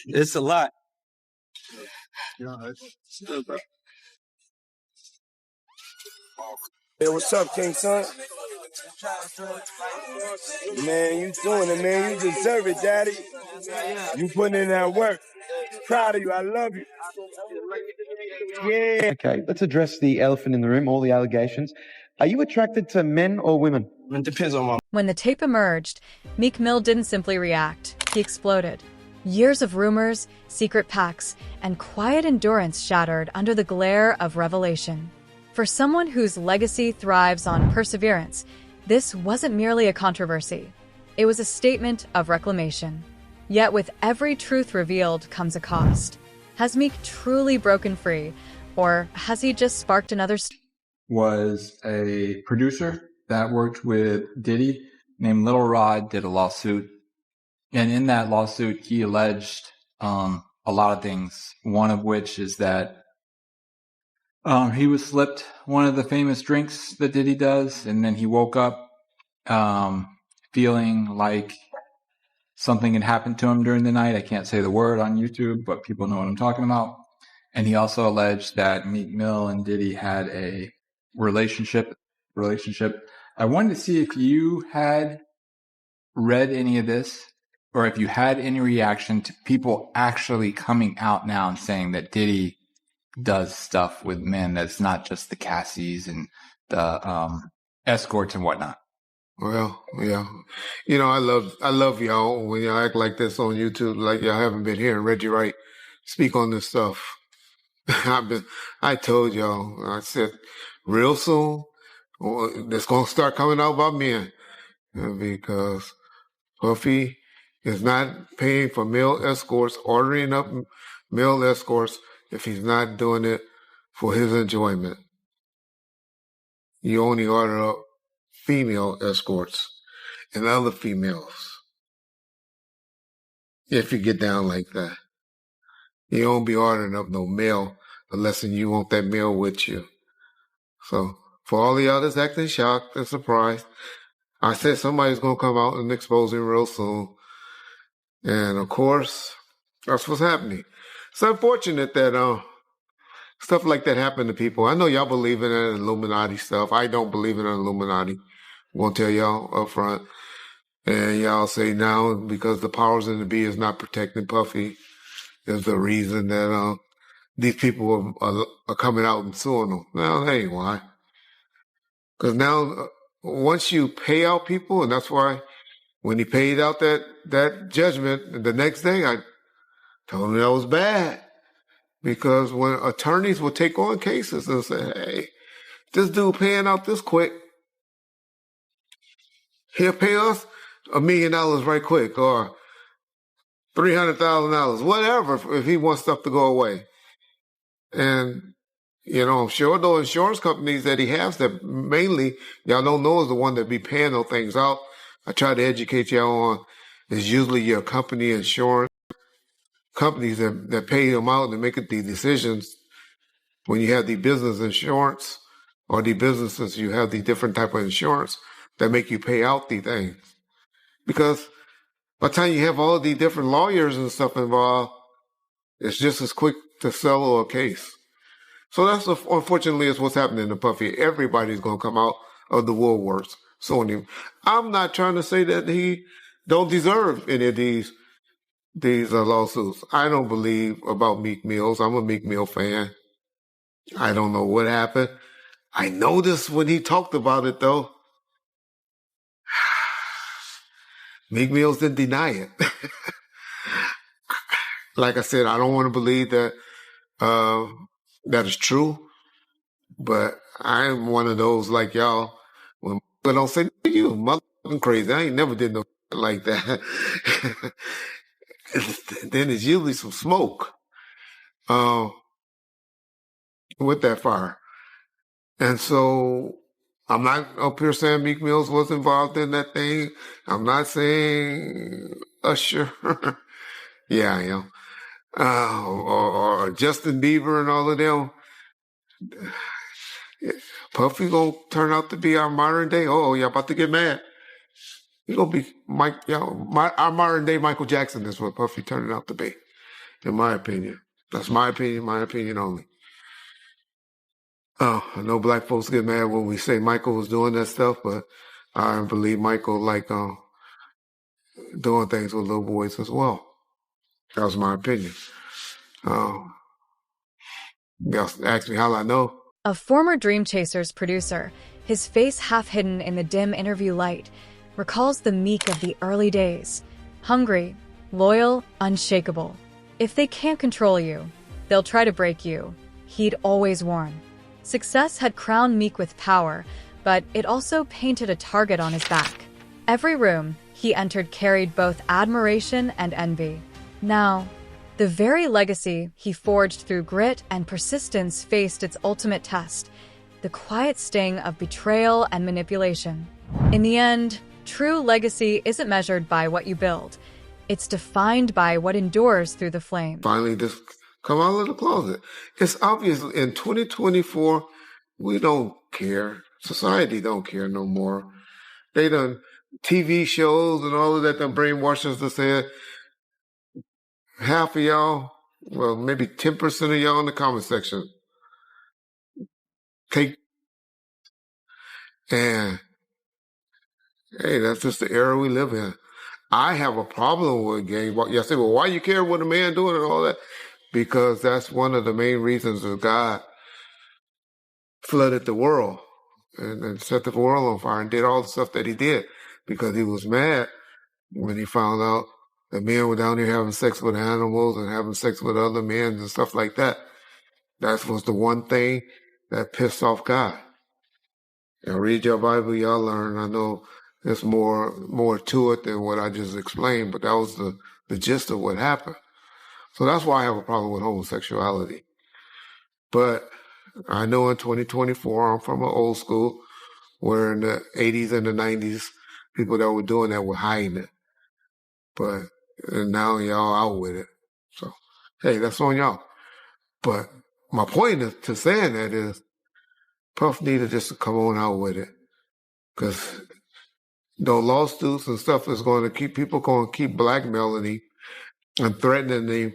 It's a lot. Hey, what's up, King Son? Man, you doing it, man. You deserve it, Daddy. You putting in that work. Proud of you. I love you. Yeah. Okay, let's address the elephant in the room, all the allegations. Are you attracted to men or women? It depends on my... When the tape emerged, Meek Mill didn't simply react. He exploded. Years of rumors, secret pacts, and quiet endurance shattered under the glare of revelation. For someone whose legacy thrives on perseverance, this wasn't merely a controversy. It was a statement of reclamation. Yet with every truth revealed comes a cost. Has Meek truly broken free, or has he just sparked another... Was a producer that worked with Diddy named Little Rod, did a lawsuit. And in that lawsuit, he alleged a lot of things, one of which is that he was slipped one of the famous drinks that Diddy does, and then he woke up feeling like something had happened to him during the night. I can't say the word on YouTube, but people know what I'm talking about. And he also alleged that Meek Mill and Diddy had a relationship. I wanted to see if you had read any of this, or if you had any reaction to people actually coming out now and saying that Diddy does stuff with men that's not just the Cassies and the escorts and whatnot. Well, yeah. You know, I love y'all when y'all act like this on YouTube, like y'all haven't been hearing Reggie Wright speak on this stuff. I told y'all, I said, real soon, it's going to start coming out about men, because Puffy is not paying for male escorts, ordering up male escorts if he's not doing it for his enjoyment. You only order up female escorts and other females if you get down like that. You don't be ordering up no male unless you want that male with you. So for all the others acting shocked and surprised, I said somebody's going to come out and expose him real soon. And of course, that's what's happening. It's unfortunate that stuff like that happened to people. I know y'all believe in that Illuminati stuff. I don't believe in Illuminati. I'm going to tell y'all up front. And y'all say now because the powers in the be is not protecting Puffy is the reason that these people are coming out and suing them. No, that ain't why. Because now, once you pay out people, and that's why when he paid out that judgment, the next day I told him that was bad. Because when attorneys would take on cases and say, hey, this dude paying out this quick, he'll pay us $1 million right quick, or $300,000, whatever, if he wants stuff to go away. And, you know, I'm sure those insurance companies that he has that mainly y'all don't know is the one that be paying those things out. I try to educate y'all on is usually your company insurance companies that pay them out and make the decisions when you have the business insurance or the businesses, you have the different type of insurance that make you pay out the things. Because by the time you have all the different lawyers and stuff involved, it's just as quick to settle a case. So that's unfortunately is what's happening to Puffy. Everybody's going to come out of the woodworks suing him. I'm not trying to say that he don't deserve any of these lawsuits. I don't believe about Meek Mills. I'm a Meek Mill fan. I don't know what happened. I noticed when he talked about it, though, Meek Mills didn't deny it. Like I said, I don't want to believe that that is true, but I'm one of those like y'all. When people don't say, you motherfucking crazy, I ain't never did no like that. Then it's usually some smoke with that fire. And so I'm not up here saying Meek Mills was involved in that thing. I'm not saying Usher. Yeah, I am. Or Justin Bieber and all of them. Puffy gonna turn out to be our modern day. Oh, y'all about to get mad. He gonna be our modern day Michael Jackson is what Puffy turning out to be. in my opinion. That's my opinion only. I know black folks get mad when we say Michael was doing that stuff, but I believe Michael doing things with little boys as well. That was my opinion. Y'all asked me how I know. A former Dream Chasers producer, his face half hidden in the dim interview light, recalls the Meek of the early days. Hungry, loyal, unshakable. If they can't control you, they'll try to break you, he'd always warn. Success had crowned Meek with power, but it also painted a target on his back. Every room he entered carried both admiration and envy. Now, the very legacy he forged through grit and persistence faced its ultimate test, the quiet sting of betrayal and manipulation. In the end, true legacy isn't measured by what you build. It's defined by what endures through the flame. Finally, just come out of the closet. It's obvious in 2024, we don't care. Society don't care no more. They done TV shows and all of that done brainwashed us to say half of y'all, well, maybe 10% of y'all in the comment section and hey, that's just the era we live in. I have a problem with gang. You say, well, why you care what a man doing and all that? Because that's one of the main reasons that God flooded the world and set the world on fire and did all the stuff that he did because he was mad when he found out that men were down here having sex with animals and having sex with other men and stuff like that. That was the one thing that pissed off God. And read your Bible, y'all learn. I know there's more to it than what I just explained, but that was the gist of what happened. So that's why I have a problem with homosexuality. But I know in 2024, I'm from an old school, where in the 80s and the 90s, people that were doing that were hiding it. But and now y'all out with it. So, hey, that's on y'all. But my point to saying that is Puff needed just to come on out with it. Because lawsuits and stuff is going to keep blackmailing him and threatening him,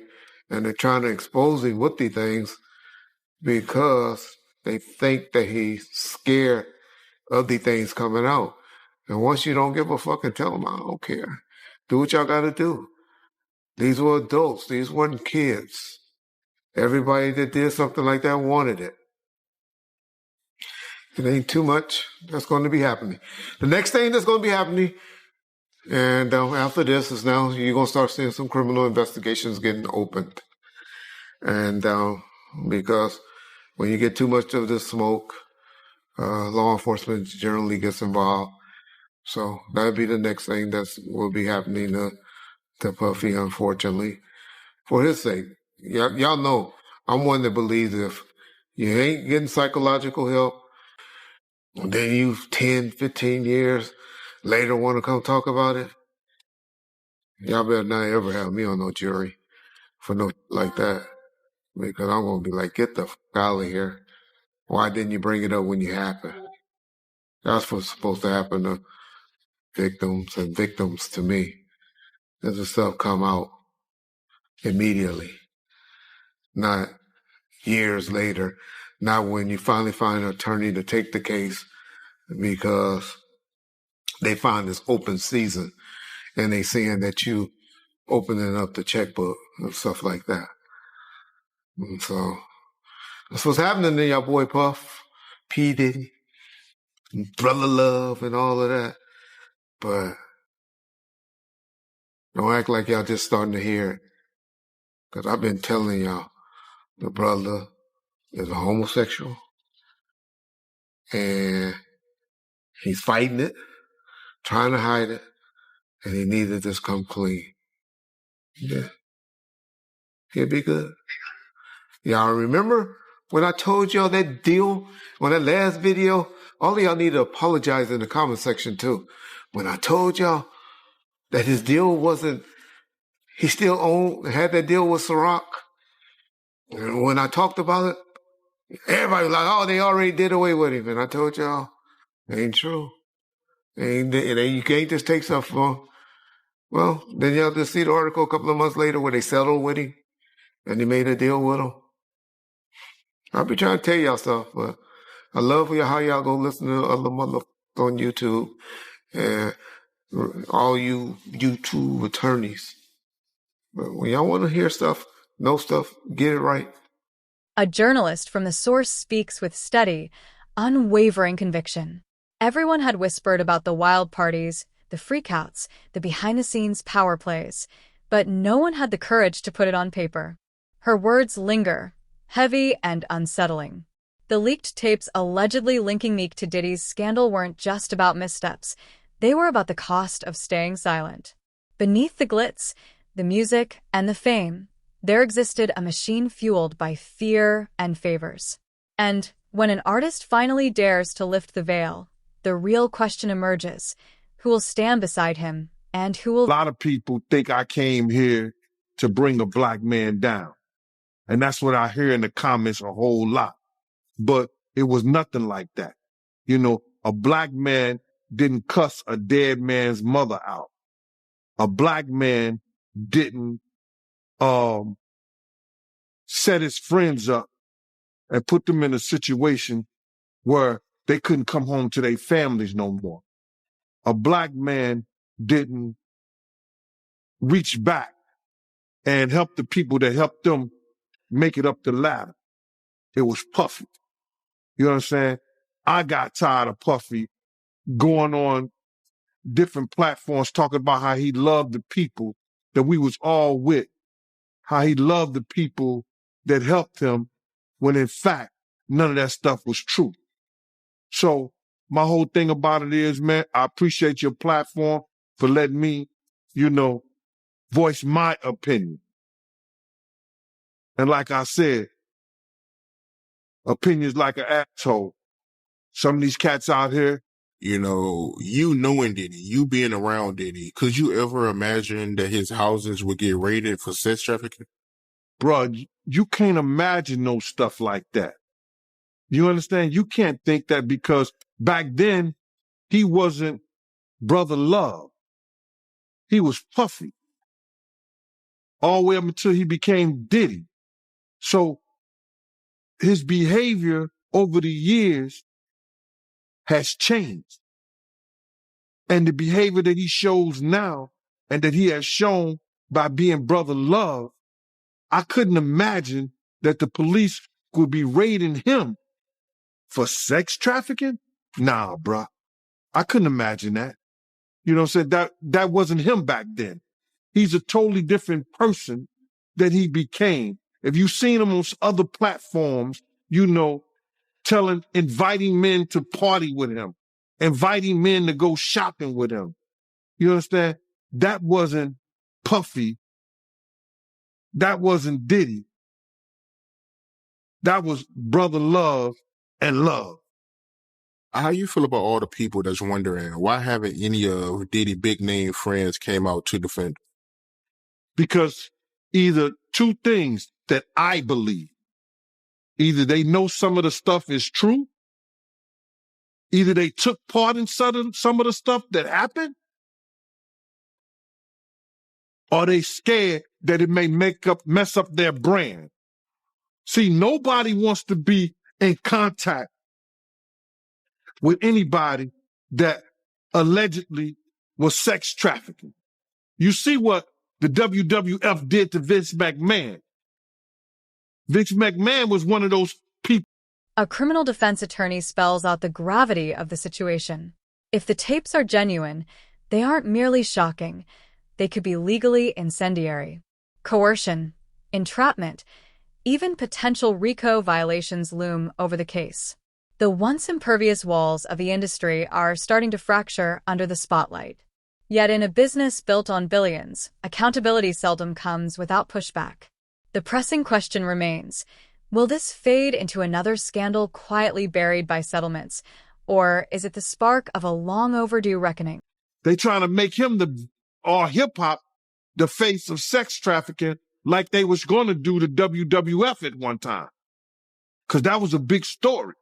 and they're trying to expose him with these things because they think that he's scared of these things coming out. And once you don't give a fuck and tell them, I don't care. Do what y'all got to do. These were adults. These weren't kids. Everybody that did something like that wanted it. It ain't too much that's going to be happening. The next thing that's going to be happening, and after this, is now you're going to start seeing some criminal investigations getting opened. And because when you get too much of this smoke, law enforcement generally gets involved. So that'll be the next thing that will be happening to Puffy, unfortunately, for his sake. Y'all know I'm one that believes if you ain't getting psychological help, then you 10, 15 years later want to come talk about it, y'all better not ever have me on no jury for no like that. Because I'm going to be like, get the fuck out of here. Why didn't you bring it up when you happened? That's what's supposed to happen to victims and victims to me. Does the stuff come out immediately, not years later, not when you finally find an attorney to take the case because they find this open season and they seeing that you opening up the checkbook and stuff like that. And so that's what's happening to y'all boy Puff, P. Diddy, Brother Love, and all of that. But don't act like y'all just starting to hear it. Because I've been telling y'all, the brother is a homosexual. And he's fighting it, trying to hide it. And he needs to just come clean. Yeah. He'll be good. Y'all remember when I told y'all that deal, when that last video, all of y'all need to apologize in the comment section too. When I told y'all that his deal wasn't, he still had that deal with Ciroc. And when I talked about it, everybody was like, oh, they already did away with him. And I told y'all, it ain't true. You can't just take stuff from, well, then y'all just see the article a couple of months later where they settled with him. and he made a deal with him. I'll be trying to tell y'all stuff, but I love how y'all go listen to other motherfuckers on YouTube and all you YouTube attorneys. But when y'all want to hear stuff, know stuff, get it right. A journalist from the source speaks with steady, unwavering conviction. Everyone had whispered about the wild parties, the freakouts, the behind-the-scenes power plays, but no one had the courage to put it on paper. Her words linger, heavy and unsettling. The leaked tapes allegedly linking Meek to Diddy's scandal weren't just about missteps. They were about the cost of staying silent. Beneath the glitz, the music, and the fame, there existed a machine fueled by fear and favors. And when an artist finally dares to lift the veil, the real question emerges: who will stand beside him and who will... A lot of people think I came here to bring a black man down. And that's what I hear in the comments a whole lot. But it was nothing like that. You know, a black man didn't cuss a dead man's mother out. A black man didn't set his friends up and put them in a situation where they couldn't come home to their families no more. A black man didn't reach back and help the people that helped them make it up the ladder. It was Puffy. You know what I'm saying? I got tired of Puffy going on different platforms talking about how he loved the people that we was all with, how he loved the people that helped him, when in fact, none of that stuff was true. So my whole thing about it is, man, I appreciate your platform for letting me, voice my opinion. And like I said, opinions like an asshole. Some of these cats out here, you knowing Diddy, you being around Diddy, could you ever imagine that his houses would get raided for sex trafficking? Bruh, you can't imagine no stuff like that. You understand? You can't think that, because back then, he wasn't Brother Love. He was Puffy. All the way up until he became Diddy. So his behavior over the years has changed. And the behavior that he shows now, and that he has shown by being Brother Love, I couldn't imagine that the police would be raiding him for sex trafficking. Nah, bruh. I couldn't imagine that. You know what I'm saying? That wasn't him back then. He's a totally different person that he became. If you've seen him on other platforms, inviting men to party with him, inviting men to go shopping with him. You understand? That wasn't Puffy. That wasn't Diddy. That was Brother Love and Love. How you feel about all the people that's wondering why haven't any of Diddy big name friends came out to defend him? Because either two things that I believe. Either they know some of the stuff is true, either they took part in some of the stuff that happened, or they scared that it may mess up their brand. See, nobody wants to be in contact with anybody that allegedly was sex trafficking. You see what the WWF did to Vince McMahon. Vince McMahon was one of those people. A criminal defense attorney spells out the gravity of the situation. If the tapes are genuine, they aren't merely shocking. They could be legally incendiary. Coercion, entrapment, even potential RICO violations loom over the case. The once impervious walls of the industry are starting to fracture under the spotlight. Yet in a business built on billions, accountability seldom comes without pushback. The pressing question remains: will this fade into another scandal quietly buried by settlements, or is it the spark of a long overdue reckoning? They trying to make him or hip-hop the face of sex trafficking, like they was going to do to WWF at one time. Because that was a big story.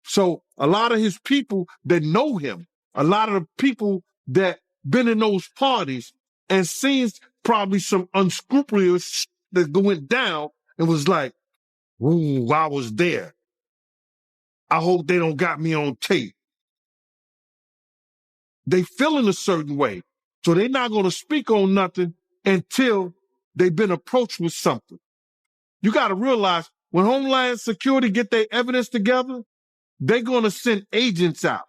So a lot of his people that know him, a lot of the people that been in those parties and seen probably some unscrupulous that went down and was like, ooh, I was there. I hope they don't got me on tape. They feeling a certain way. So they're not going to speak on nothing until they've been approached with something. You got to realize when Homeland Security get their evidence together, they're going to send agents out.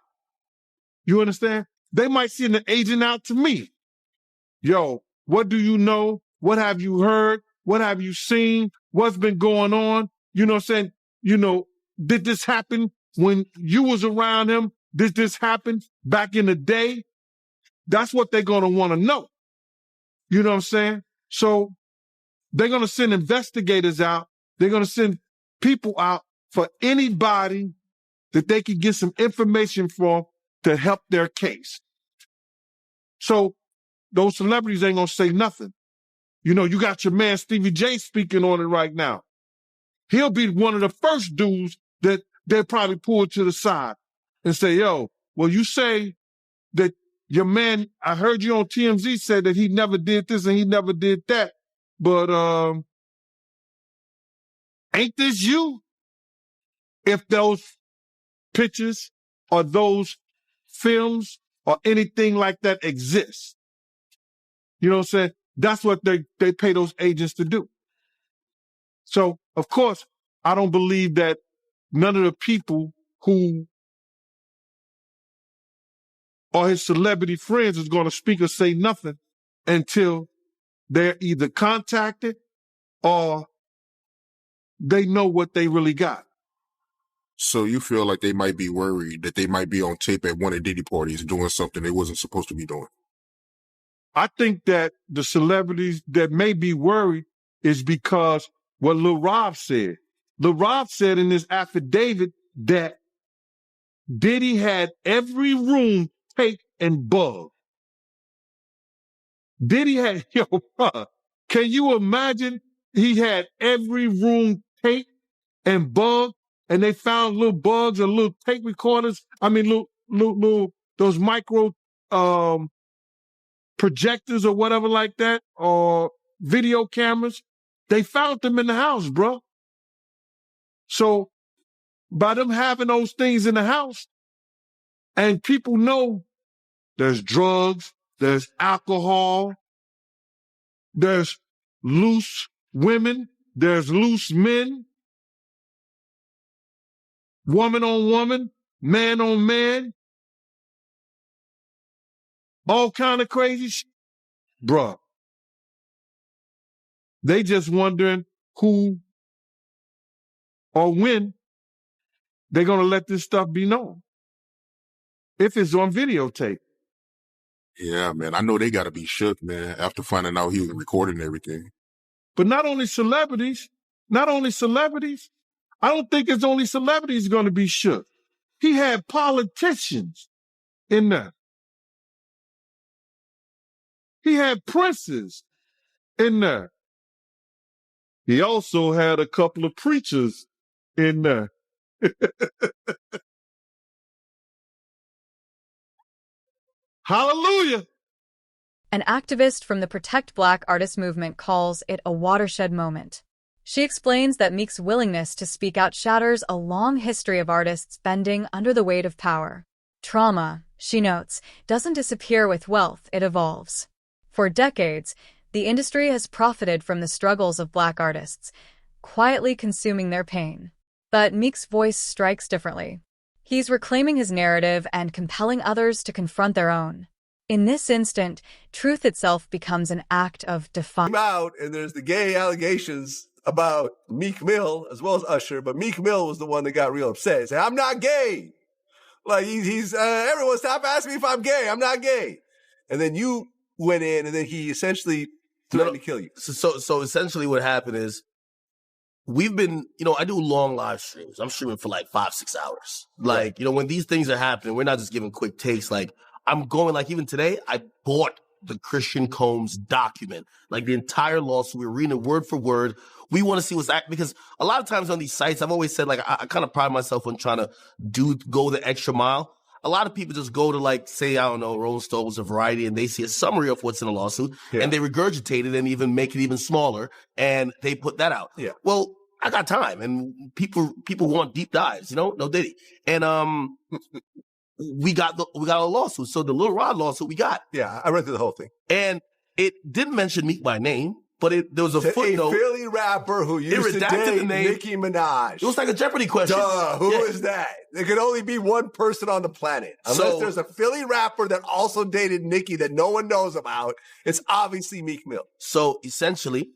You understand? They might send an agent out to me. Yo, what do you know? What have you heard? What have you seen? What's been going on? You know what I'm saying? You know, did this happen when you was around him? Did this happen back in the day? That's what they're going to want to know. You know what I'm saying? So they're going to send investigators out. They're going to send people out for anybody that they can get some information from to help their case. So those celebrities ain't going to say nothing. You know, you got your man Stevie J speaking on it right now. He'll be one of the first dudes that they'll probably pull to the side and say, yo, well, you say that your man, I heard you on TMZ say that he never did this and he never did that. But ain't this you? If those pictures or those films or anything like that exist. You know what I'm saying? That's what they pay those agents to do. So, of course, I don't believe that none of the people who are his celebrity friends is going to speak or say nothing until they're either contacted or they know what they really got. So you feel like they might be worried that they might be on tape at one of Diddy parties doing something they wasn't supposed to be doing? I think that the celebrities that may be worried is because what Lil Rob said. Lil Rob said in his affidavit that Diddy had every room taped and bugged. Diddy had, yo, bro, can you imagine he had every room taped and bugged and they found little bugs or little tape recorders? I mean, little those micro projectors or whatever like that, or video cameras. They found them in the house, bro. So by them having those things in the house, and people know there's drugs, there's alcohol, there's loose women, there's loose men, woman on woman, man on man, all kind of crazy shit. Bruh, they just wondering who or when they're going to let this stuff be known. If it's on videotape. Yeah, man. I know they got to be shook, man, after finding out he was recording everything. But not only celebrities, I don't think it's only celebrities going to be shook. He had politicians in there. He had princes in there. He also had a couple of preachers in there. Hallelujah. An activist from the Protect Black Artists movement calls it a watershed moment. She explains that Meek's willingness to speak out shatters a long history of artists bending under the weight of power. Trauma, she notes, doesn't disappear with wealth, it evolves. For decades, the industry has profited from the struggles of Black artists, quietly consuming their pain. But Meek's voice strikes differently. He's reclaiming his narrative and compelling others to confront their own. In this instant, truth itself becomes an act of defiance. Out, and there's the gay allegations about Meek Mill as well as Usher, but Meek Mill was the one that got real upset. He said, I'm not gay. Like he's everyone stop asking me if I'm gay. I'm not gay. And then you went in and then he essentially threatened to kill you. So essentially what happened is we've been, I do long live streams. I'm streaming for like 5-6 hours. Like, when these things are happening, we're not just giving quick takes. Like I'm going, like even today, I bought the Christian Combs document, like the entire lawsuit. We're reading it word for word. We want to see what's because a lot of times on these sites, I've always said, like, I kind of pride myself on trying to go the extra mile. a lot of people just go to like, say, I don't know, Rolling Stones or Variety, and they see a summary of what's in a lawsuit, and they regurgitate it and even make it even smaller, and they put that out. Yeah. Well, I got time, and people want deep dives, you know? No Diddy. And we got a lawsuit. So the Lil Rod lawsuit we got. Yeah, I read through the whole thing. And it didn't mention Meek by name, but there was a footnote. A Philly rapper who used to date the name Nicki Minaj. It was like a Jeopardy question. Duh, who is that? There could only be one person on the planet. Unless there's a Philly rapper that also dated Nicki that no one knows about. It's obviously Meek Mill. So essentially,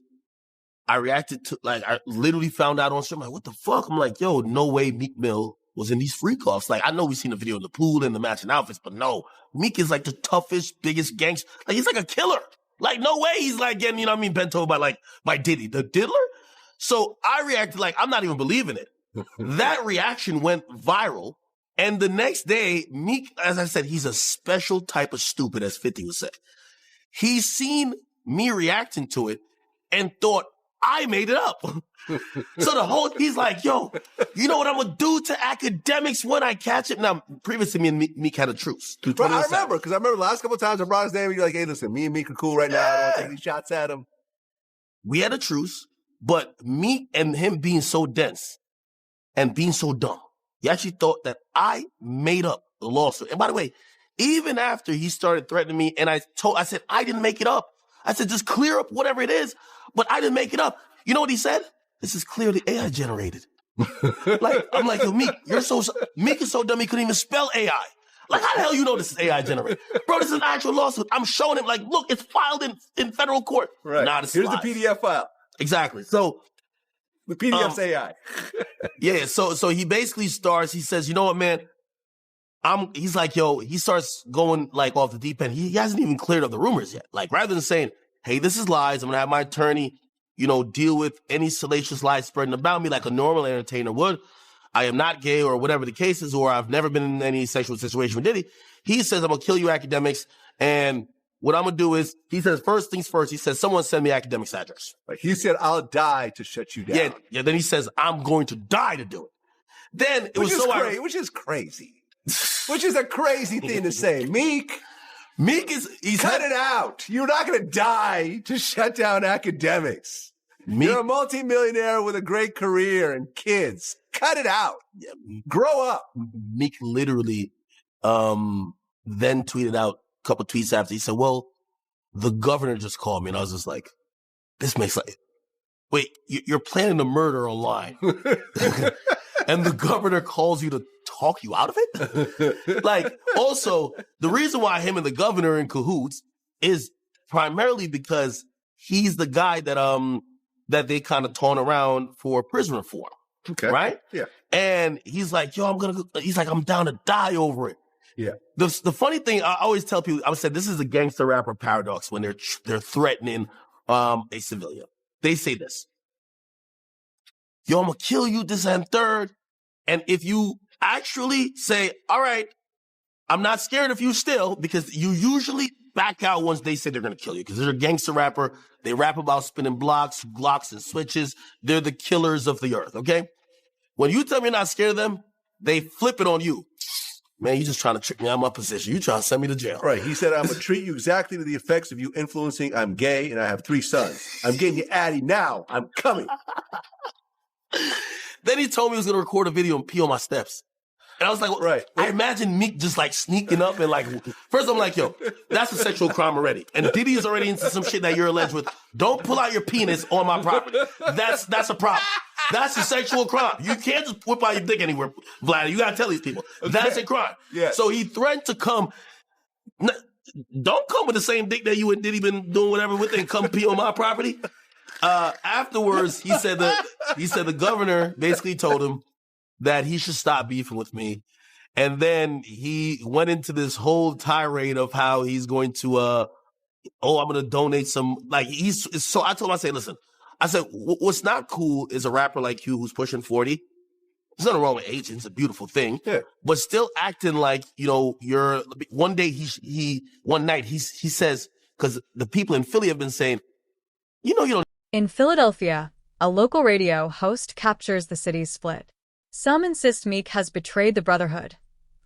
I reacted to, like, I literally found out on stream, like, what the fuck? I'm like, yo, no way Meek Mill was in these freak-offs. Like, I know we've seen the video in the pool and the matching outfits, but no. Meek is like the toughest, biggest gangster. Like, he's like a killer. Like, no way he's like getting, you know what I mean, bent over by Diddy, the diddler. So I reacted like, I'm not even believing it. That reaction went viral. And the next day, Meek, as I said, he's a special type of stupid, as 50 would say. He's seen me reacting to it and thought I made it up. So he's like, yo, you know what I'm going to do to academics when I catch it? Now, previously, me and Meek had a truce. Bro, I remember, because I remember the last couple of times I brought his name, and you're like, hey, listen, me and Meek are cool right now. I don't want to take any shots at him. We had a truce, but Meek and him being so dense and being so dumb, he actually thought that I made up the lawsuit. And by the way, even after he started threatening me, and I said, I didn't make it up. I said, just clear up whatever it is, but I didn't make it up. You know what he said? This is clearly AI generated. Like, I'm like, yo, Meek, Meek is so dumb he couldn't even spell AI. Like, how the hell you know this is AI generated? Bro, this is an actual lawsuit. I'm showing him, like, look, it's filed in federal court. Right. Nah, here's the PDF file. Exactly. So the PDF's AI. Yeah, so he basically starts, he says, you know what, man? He's like, yo, he starts going like off the deep end. He hasn't even cleared up the rumors yet. Like, rather than saying, hey, this is lies, I'm gonna have my attorney, you know, deal with any salacious lies spreading about me like a normal entertainer would. I am not gay or whatever the case is, or I've never been in any sexual situation with Diddy. He says, I'm gonna kill you academics. And what I'm gonna do is, he says, first things first, he says, someone send me academics address. Like he said, I'll die to shut you down. Yeah, then he says, I'm going to die to do it. Then it was so crazy. Which is crazy. Which is a crazy thing to say. Meek is cut it out. You're not going to die to shut down academics. You're a multimillionaire with a great career and kids. Cut it out. Yeah, grow up. Meek literally then tweeted out a couple tweets after. He said, well, the governor just called me. And I was just like, this makes like, wait, you're planning a murder online. And the governor calls you to talk you out of it? Like, also, the reason why him and the governor are in cahoots is primarily because he's the guy that they kind of taunt around for prison reform. Okay. Right? Yeah. And he's like, yo, I'm down to die over it. Yeah. The funny thing, I always tell people, I said, this is a gangster rapper paradox when they're threatening a civilian. They say this. Yo, I'm going to kill you, this and third. And if you actually say, all right, I'm not scared of you still, because you usually back out once they say they're going to kill you, because they're a gangster rapper. They rap about spinning blocks, Glocks, and switches. They're the killers of the earth, okay? When you tell me you're not scared of them, they flip it on you. Man, you just trying to trick me out of my position. You trying to send me to jail. Right. He said, I'm going to treat you exactly to the effects of you influencing. I'm gay and I have 3 sons. I'm getting you Addy now. I'm coming. Then he told me he was going to record a video and pee on my steps. And I was like, right. I imagine Meek just like sneaking up and like, first I'm like, yo, that's a sexual crime already. And Diddy is already into some shit that you're alleged with. Don't pull out your penis on my property. That's a problem. That's a sexual crime. You can't just whip out your dick anywhere, Vlad. You got to tell these people. Okay. That's a crime. Yeah. So he threatened to come. Don't come with the same dick that you and Diddy been doing whatever with and come pee on my property. Afterwards, he said the governor basically told him that he should stop beefing with me. And then he went into this whole tirade of how he's going to, I'm going to donate some, like, so I told him, I said, listen, I said, what's not cool is a rapper like you who's pushing 40. There's nothing wrong with age. It's a beautiful thing. Yeah. But still acting like, one night he says, because the people in Philly have been saying, you don't. In Philadelphia, a local radio host captures the city's split. Some insist Meek has betrayed the brotherhood.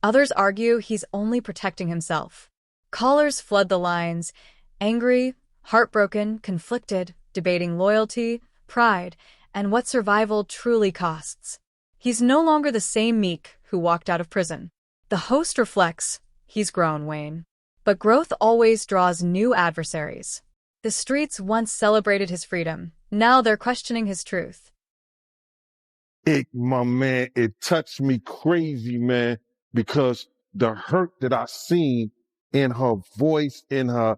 Others argue he's only protecting himself. Callers flood the lines, angry, heartbroken, conflicted, debating loyalty, pride, and what survival truly costs. He's no longer the same Meek who walked out of prison. The host reflects, he's grown, Wayne. But growth always draws new adversaries. The streets once celebrated his freedom. Now they're questioning his truth. My man, it touched me crazy, man, because the hurt that I seen in her voice, in her,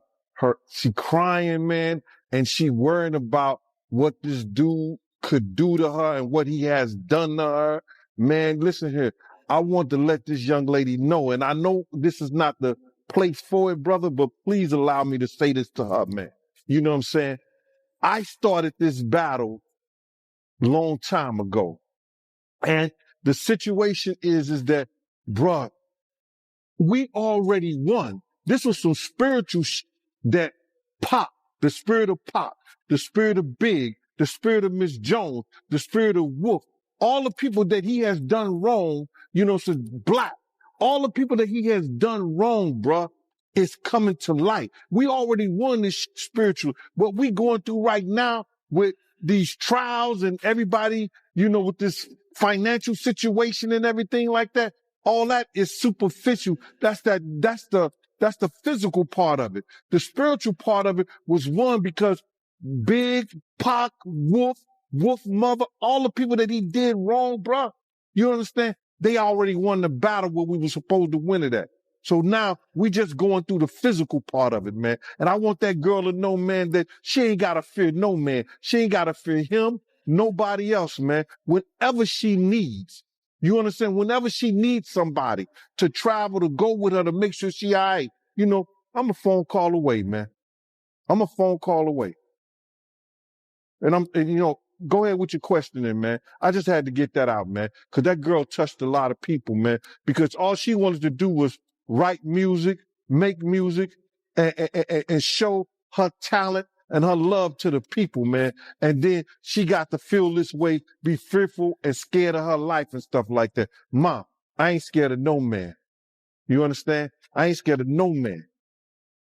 she crying, man, and she worrying about what this dude could do to her and what he has done to her. Man, listen here. I want to let this young lady know, and I know this is not the place for it, brother, but please allow me to say this to her, man. You know what I'm saying? I started this battle long time ago. And the situation is that, bruh, we already won. This was some spiritual that Pop, the spirit of Pop, the spirit of Big, the spirit of Miss Jones, the spirit of Wolf, all the people that he has done wrong, you know, so Black, all the people that he has done wrong, bruh, is coming to light. We already won this spiritual. What we going through right now with these trials and everybody, you know, with this financial situation and everything like that, all that is superficial. That's the physical part of it. The spiritual part of it was won because Big, Pac, Wolf Mother, all the people that he did wrong, bruh, you understand? They already won the battle where we were supposed to win it at. So now we just going through the physical part of it, man. And I want that girl to know, man, that she ain't got to fear no man. She ain't got to fear him, nobody else, man. Whenever she needs, you understand? Whenever she needs somebody to travel, to go with her, to make sure she all right, you know, I'm a phone call away, man. I'm a phone call away. And you know, go ahead with your questioning, man. I just had to get that out, man, because that girl touched a lot of people, man, because all she wanted to do was write music, make music, and show her talent and her love to the people, man. And then she got to feel this way, be fearful and scared of her life and stuff like that. Mom, I ain't scared of no man. You understand? I ain't scared of no man.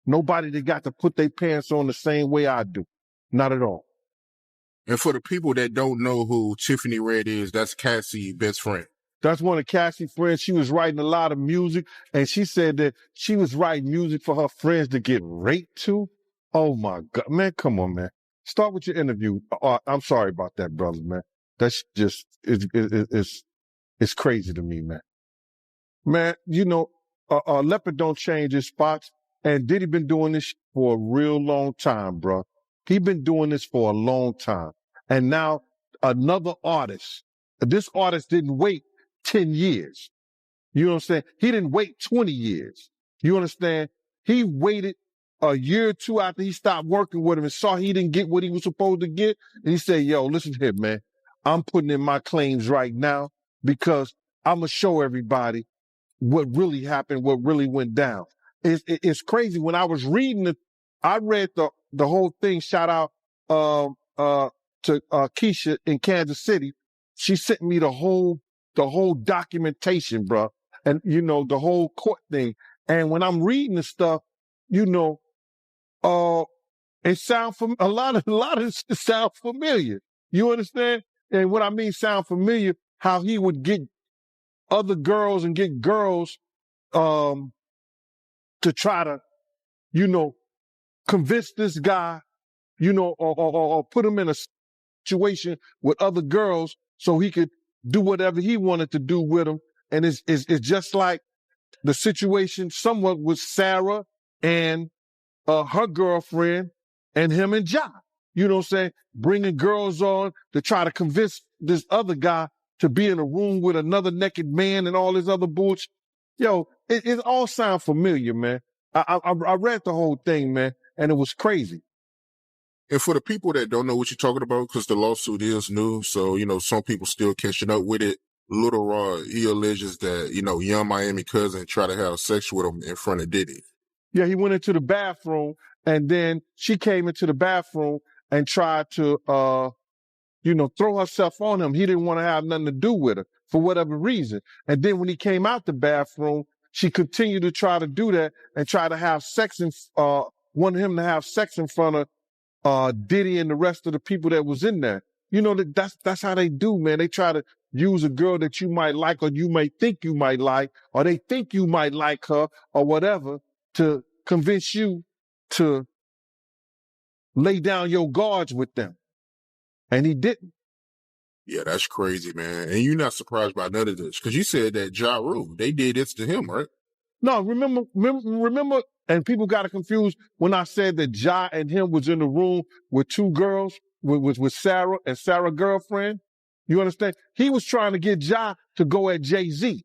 Nobody that got to put their pants on the same way I do. Not at all. And for the people that don't know who Tiffany Red is, that's Cassie's best friend. That's one of Cassie's friends. She was writing a lot of music, and she said that she was writing music for her friends to get raped to. Oh my God, man, come on, man. Start with your interview. I'm sorry about that, brother, man. That's just, it's crazy to me, man. Man, you know, leopard don't change his spots, and Diddy been doing this for a real long time, bro. He been doing this for a long time. And now another artist, this artist didn't wait 10 years. You know what I'm saying? He didn't wait 20 years. You understand? He waited a year or two after he stopped working with him and saw he didn't get what he was supposed to get. And he said, yo, listen here, man. I'm putting in my claims right now because I'm going to show everybody what really happened, what really went down. It's crazy. When I was reading I read the whole thing. Shout out to Keisha in Kansas City. She sent me the whole documentation, bro, and you know the whole court thing. And when I'm reading the stuff, you know, it sound a lot of it sound familiar. You understand? And what I mean sound familiar, how he would get other girls and get girls to try to, you know, convince this guy, you know, or put him in a situation with other girls so he could do whatever he wanted to do with them. And it's just like the situation somewhat with Sarah and her girlfriend and him and Ja. You know what I'm saying? Bringing girls on to try to convince this other guy to be in a room with another naked man and all this other bullshit. Yo, it all sound familiar, man. I read the whole thing, man, and it was crazy. And for the people that don't know what you're talking about, because the lawsuit is new, so, you know, some people still catching up with it. Little Rod, he alleges that, you know, Young Miami cousin tried to have sex with him in front of Diddy. Yeah, he went into the bathroom, and then she came into the bathroom and tried to throw herself on him. He didn't want to have nothing to do with her for whatever reason. And then when he came out the bathroom, she continued to try to do that and try to have sex wanted him to have sex in front of Diddy and the rest of the people that was in there. That's how they do, man. They try to use a girl that you might like or you may think you might like, or they think you might like her or whatever, to convince you to lay down your guards with them. And he didn't. Yeah, that's crazy, man. And you're not surprised by none of this because you said that Ja Rule, they did this to him, right? No, remember, and people got it confused when I said that Ja and him was in the room with two girls, with Sarah and Sarah's girlfriend. You understand? He was trying to get Ja to go at Jay-Z.